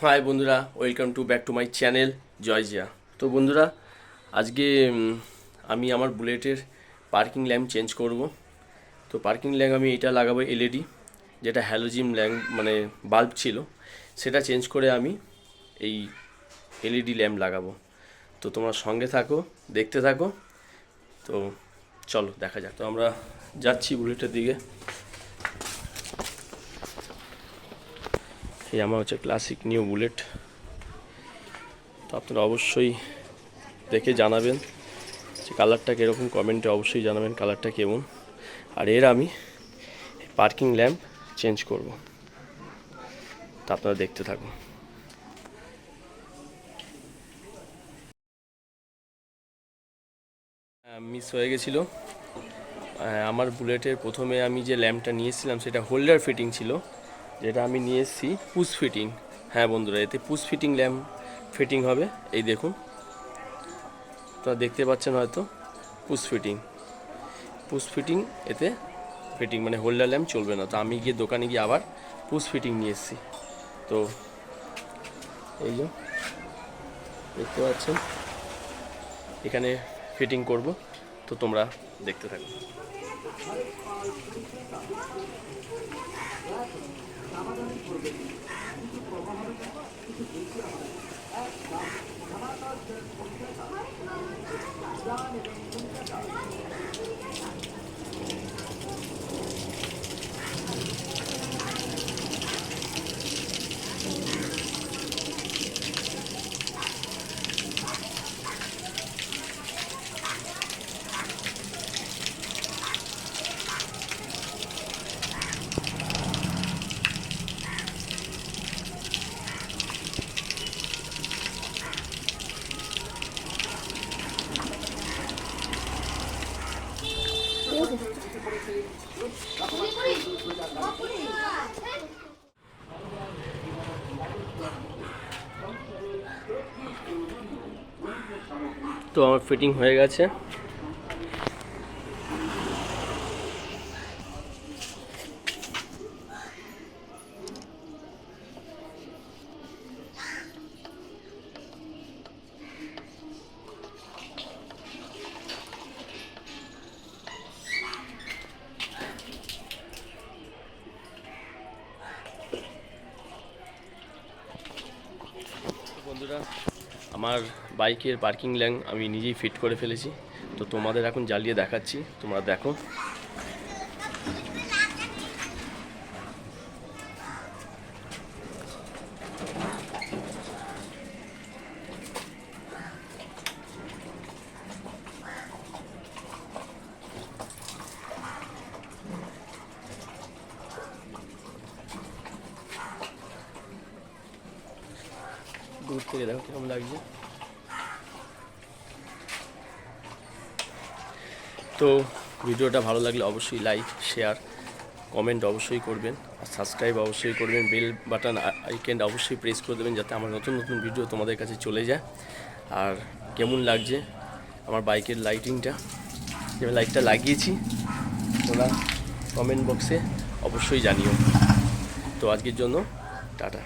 High বন্ধুরা, welcome back to my channel Joy Jiya. তো বন্ধুরা, আজকে আমি আমার বুলেটের পার্কিং ল্যাম্প চেঞ্জ করব। তো পার্কিং ল্যাম্প আমি এটা লাগাবো এলইডি, যেটা হ্যালোজিন ল্যাম্প মানে বাল্ব ছিল, সেটা চেঞ্জ করে আমি এই এলইডি ল্যাম্প লাগাবো। তো তোমরা সঙ্গে থাকো, দেখতে থাকো। তো চলো দেখা যাক। তো আমরা যাচ্ছি বুলেটের দিকে। এই আমার হচ্ছে ক্লাসিক নিউ বুলেট। তো আপনারা অবশ্যই দেখে জানাবেন যে কালারটা কীরকম, কমেন্টে অবশ্যই জানাবেন কালারটা কেমন। আর এর আমি পার্কিং ল্যাম্প চেঞ্জ করব, তা আপনারা দেখতে থাকুন। মিস হয়ে গেছিলো আমার বুলেটের। প্রথমে আমি যে ল্যাম্পটা নিয়ে এসেছিলাম সেটা হোল্ডার ফিটিং ছিল, যেটা আমি নিয়ে এসেছি পুশ ফিটিং। হ্যাঁ বন্ধুরা, এতে পুশ ফিটিং ল্যাম্প ফিটিং হবে। এই দেখুন, তো দেখতে পাচ্ছেন হয়তো পুশ ফিটিং এতে ফিটিং মানে হোল্ডার ল্যাম্প চলবে না। তো আমি গিয়ে দোকানে গিয়ে আবার পুশ ফিটিং নিয়ে এসেছি। তো এই যে দেখতে পাচ্ছেন এখানে ফিটিং করব। তো তোমরা দেখতে থাকো। তো আমার ফিটিং হয়ে গেছে। বন্ধুরা, আমার বাইকের পার্কিং ল্যাম্প আমি নিজেই ফিট করে ফেলেছি। তো তোমাদের এখন জ্বালিয়ে দেখাচ্ছি, তোমরা দেখো। দূর থেকে দেখো কেমন লাগছে। তো ভিডিওটা ভালো লাগলে অবশ্যই লাইক, শেয়ার, কমেন্ট অবশ্যই করবেন। আর সাবস্ক্রাইব অবশ্যই করবেন। বেল বাটন আইকনটা অবশ্যই প্রেস করে দেবেন, যাতে আমার নতুন নতুন ভিডিও তোমাদের কাছে চলে যায়। আর কেমন লাগছে আমার বাইকের লাইটিংটা, যে লাইটটা লাগিয়েছি, তোমরা কমেন্ট বক্সে অবশ্যই জানিও। তো আজকের জন্য টাটা।